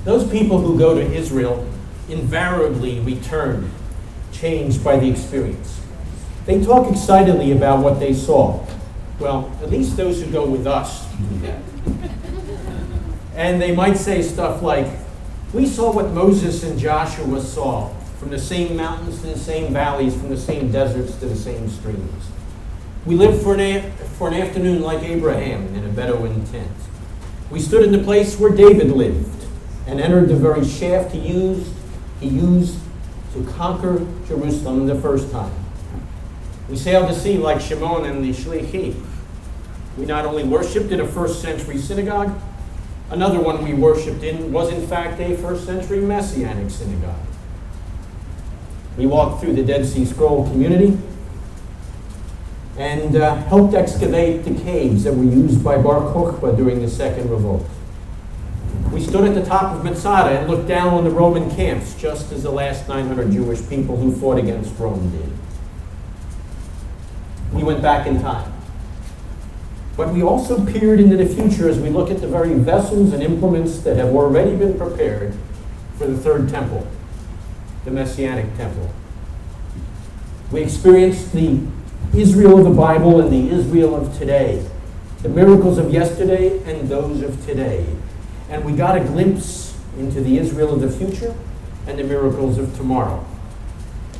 Those people who go to Israel invariably return changed by the experience. They talk excitedly about what they saw. Well, at least those who go with us do that. And they might say stuff like, we saw what Moses and Joshua saw, from the same mountains to the same valleys, from the same deserts to the same streams. We lived for an afternoon like Abraham in a Bedouin tent. We stood in the place where David lived and entered the very shaft he used to conquer Jerusalem the first time. We sailed the sea like Shimon and the Shlichim. We not only worshipped in a first century synagogue, another one we worshipped in was in fact a first century Messianic synagogue. We walked through the Dead Sea Scroll community and helped excavate the caves that were used by Bar Kokhba during the Second Revolt. We stood at the top of Masada and looked down on the Roman camps, just as the last 900 Jewish people who fought against Rome did. We went back in time. But we also peered into the future as we look at the very vessels and implements that have already been prepared for the third temple, the Messianic temple. We experienced the Israel of the Bible and the Israel of today, the miracles of yesterday and those of today. And we got a glimpse into the Israel of the future and the miracles of tomorrow.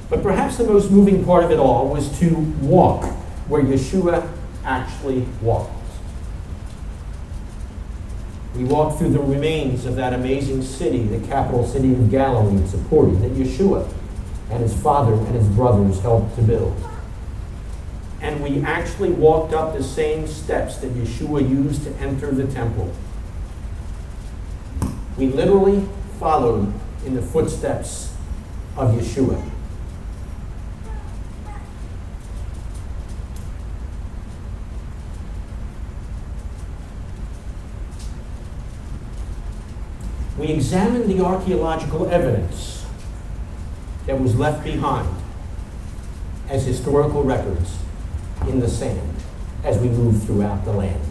But perhaps the most moving part of it all was to walk where Yeshua actually walked. We walked through the remains of that amazing city, the capital city of Galilee, Zippori, that Yeshua and his father and his brothers helped to build. And we actually walked up the same steps that Yeshua used to enter the temple. We literally followed in the footsteps of Yeshua. We examined the archaeological evidence that was left behind as historical records in the sand as we moved throughout the land.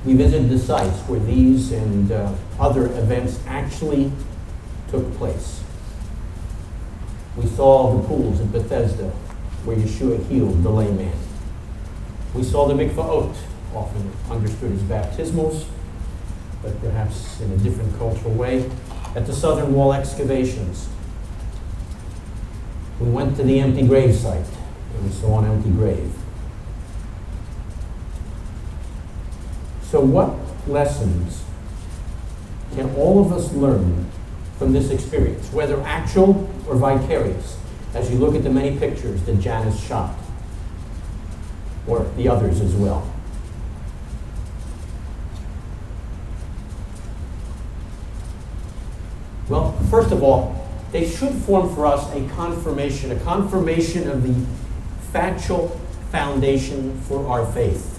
We visited the sites where these and other events actually took place. We saw the pools at Bethesda where Yeshua healed the lame man. We saw the mikvaot, often understood as baptismals, but perhaps in a different cultural way, at the southern wall excavations. We went to the empty grave site, and we saw an empty grave. So what lessons can all of us learn from this experience, whether actual or vicarious, as you look at the many pictures that Janice shot, or the others as well? Well, first of all, they should form for us a confirmation of the factual foundation for our faith.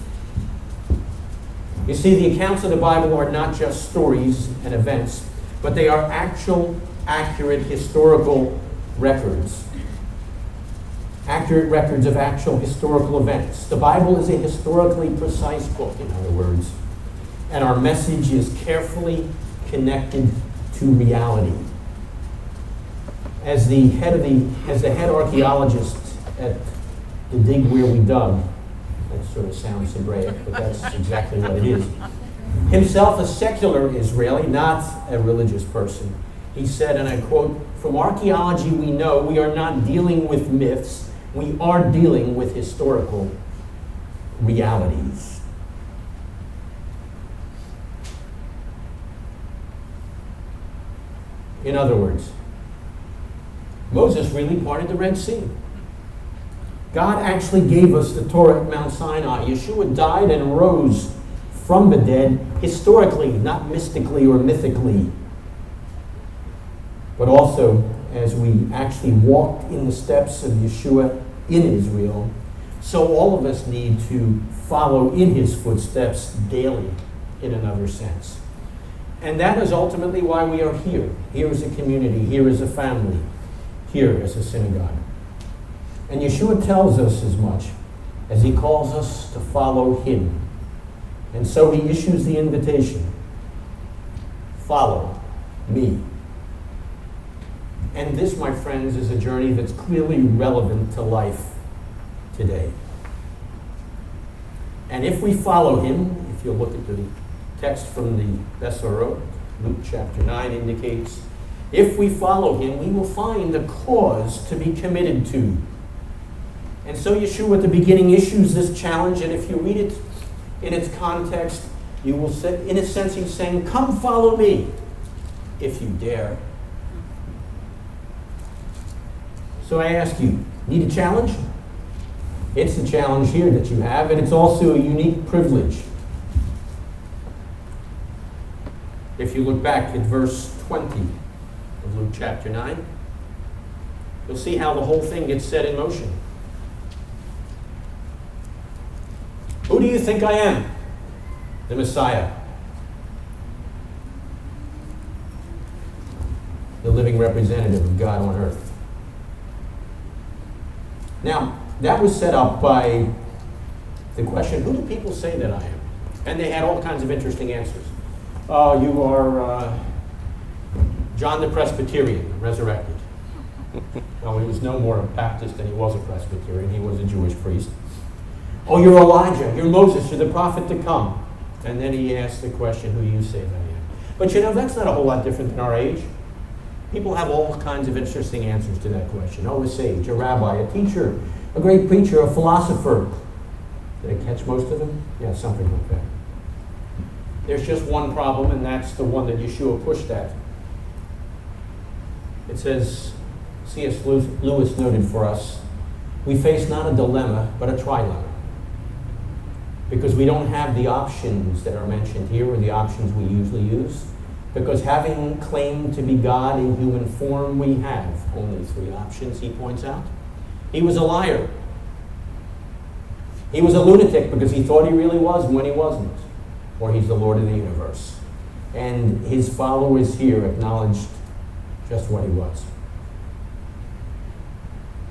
You see, the accounts of the Bible are not just stories and events, but they are actual, accurate historical records. Accurate records of actual historical events. The Bible is a historically precise book, in other words, and our message is carefully connected to reality. As the head archaeologist at the dig where we dug, that sort of sounds Hebraic, but that's exactly what it is. Himself a secular Israeli, not a religious person, he said, and I quote, "From archaeology we know we are not dealing with myths, we are dealing with historical realities." In other words, Moses really parted the Red Sea. God actually gave us the Torah at Mount Sinai. Yeshua died and rose from the dead, historically, not mystically or mythically, but also as we actually walked in the steps of Yeshua in Israel. So all of us need to follow in his footsteps daily, in another sense. And that is ultimately why we are here. Here as a community, here as a family, here as a synagogue. And Yeshua tells us as much as he calls us to follow him And so he issues the invitation. Follow me. And this, my friends, is a journey that's clearly relevant to life today. And if we follow him, if you look at the text from the Bessorot, Luke chapter 9 indicates, if we follow him, we will find a cause to be committed to. And so Yeshua at the beginning issues this challenge, and if you read it in its context, you will say, in a sense, he's saying, come follow me, if you dare. So I ask you, need a challenge? It's the challenge here that you have, and it's also a unique privilege. If you look back at verse 20 of Luke chapter 9, you'll see how the whole thing gets set in motion. Who do you think I am? The Messiah. The living representative of God on earth. Now, that was set up by the question, who do people say that I am? And they had all kinds of interesting answers. Oh, you are John the Presbyterian, resurrected. Well, he was no more a Baptist than he was a Presbyterian. He was a Jewish priest. Oh, you're Elijah, you're Moses, you're the prophet to come. And then he asked the question, who do you say that I am? But you know, that's not a whole lot different than our age. People have all kinds of interesting answers to that question. Oh, a sage, a rabbi, a teacher, a great preacher, a philosopher. Did I catch most of them? Yeah, something like that. There's just one problem, and that's the one that Yeshua pushed at. It says, C.S. Lewis noted for us, we face not a dilemma, but a trilemma. Because we don't have the options that are mentioned here, or the options we usually use. Because having claimed to be God in human form, we have only three options, he points out. He was a liar. He was a lunatic because he thought he really was when he wasn't. Or he's the Lord of the universe. And his followers here acknowledged just what he was.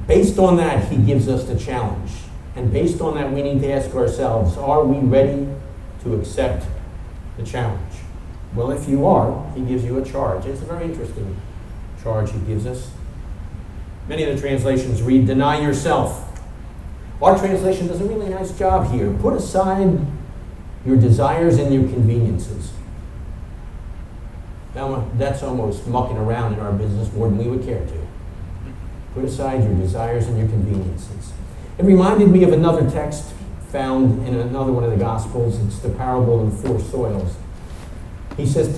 Based on that, he gives us the challenge. And based on that, we need to ask ourselves, are we ready to accept the challenge? Well, if you are, he gives you a charge. It's a very interesting charge he gives us. Many of the translations read, deny yourself. Our translation does a really nice job here. Put aside your desires and your conveniences. Now, that's almost mucking around in our business more than we would care to. Put aside your desires and your conveniences. It reminded me of another text found in another one of the Gospels. It's the parable of the four soils. He says,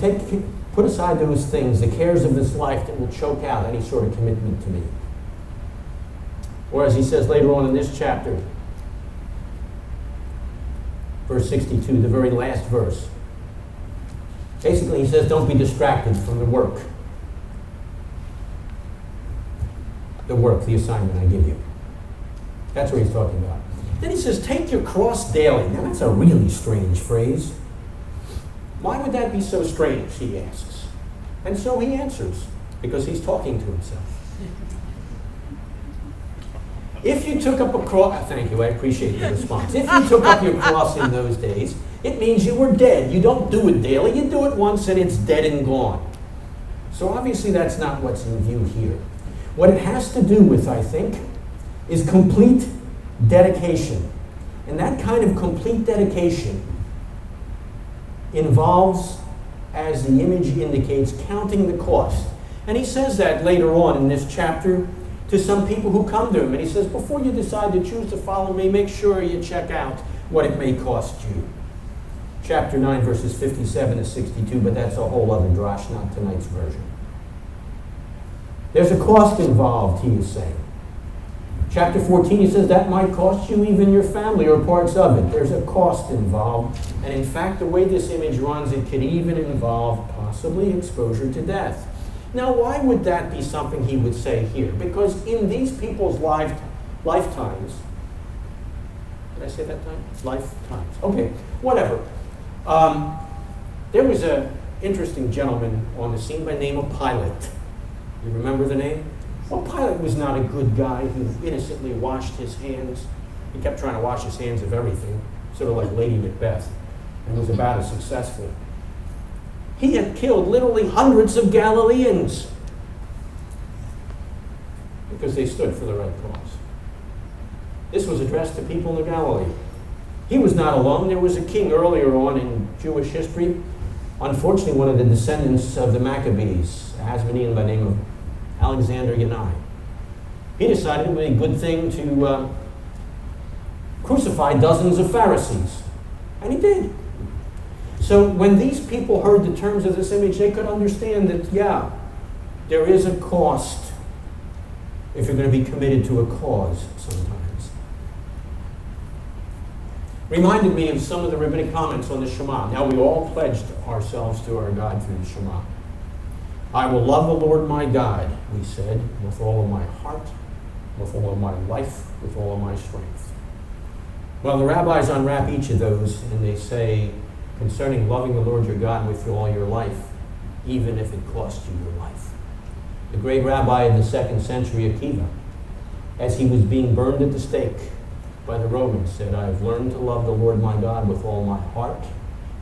put aside those things, the cares of this life that will choke out any sort of commitment to me. Or as he says later on in this chapter, verse 62, the very last verse. Basically, he says, don't be distracted from the work. The work, the assignment I give you. That's what he's talking about. Then he says, take your cross daily. Now, that's a really strange phrase. Why would that be so strange, he asks. And so he answers, because he's talking to himself. If you took up a cross, thank you, I appreciate the response. If you took up your cross in those days, it means you were dead. You don't do it daily, you do it once and it's dead and gone. So obviously that's not what's in view here. What it has to do with, I think, is complete dedication. And that kind of complete dedication involves, as the image indicates, counting the cost. And he says that later on in this chapter to some people who come to him. And he says, before you decide to choose to follow me, make sure you check out what it may cost you. Chapter 9, verses 57 to 62, but that's a whole other Drash, not tonight's version. There's a cost involved, he is saying. Chapter 14, he says that might cost you even your family or parts of it. There's a cost involved. And in fact, the way this image runs, it could even involve possibly exposure to death. Now, why would that be something he would say here? Because in these people's lifetimes, did I say that time? Lifetimes. Okay, whatever. There was an interesting gentleman on the scene by the name of Pilate. You remember the name? Well, Pilate was not a good guy who innocently washed his hands. He kept trying to wash his hands of everything, sort of like Lady Macbeth. and was about as successful. He had killed literally hundreds of Galileans because they stood for the right cause. This was addressed to people in the Galilee. He was not alone. There was a king earlier on in Jewish history, unfortunately one of the descendants of the Maccabees, a Hasmonean by the name of Alexander Yanai. He decided it would be a good thing to crucify dozens of Pharisees. And he did. So when these people heard the terms of this image, they could understand that, yeah, there is a cost if you're going to be committed to a cause sometimes. Reminded me of some of the rabbinic comments on the Shema. Now, we all pledged ourselves to our God through the Shema. I will love the Lord my God, we said, with all of my heart, with all of my life, with all of my strength. Well, the rabbis unwrap each of those, and they say, concerning loving the Lord your God with all your life, even if it costs you your life. The great rabbi of the 2nd century, Akiva, as he was being burned at the stake by the Romans, said, I have learned to love the Lord my God with all my heart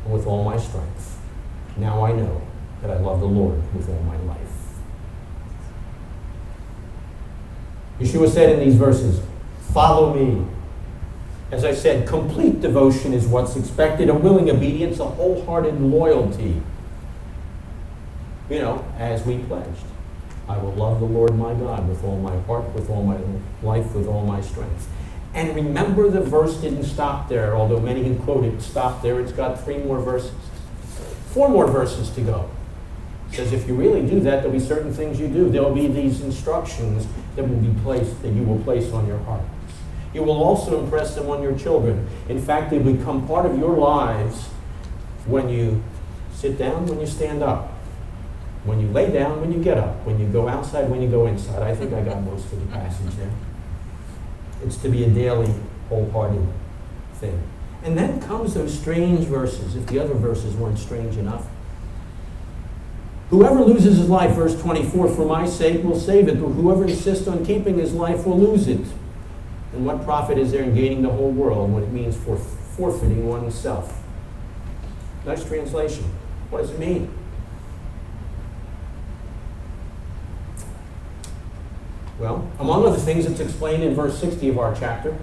and with all my strength. Now I know that I love the Lord with all my life. Yeshua said in these verses, follow me. As I said, complete devotion is what's expected, a willing obedience, a wholehearted loyalty. You know, as we pledged, I will love the Lord my God with all my heart, with all my life, with all my strength. And remember, the verse didn't stop there, although many who quote it stopped there. It's got 4 more verses to go. It says if you really do that, there'll be certain things you do. There'll be these instructions that will be placed, that you will place on your heart. You will also impress them on your children. In fact, they become part of your lives when you sit down, when you stand up, when you lay down, when you get up, when you go outside, when you go inside. I think I got most of the passage there. It's to be a daily, wholehearted thing. And then comes those strange verses, if the other verses weren't strange enough. Whoever loses his life, verse 24, for my sake will save it, but whoever insists on keeping his life will lose it. And what profit is there in gaining the whole world when it means forfeiting oneself? Nice translation. What does it mean? Well, among other things, it's explained in verse 60 of our chapter.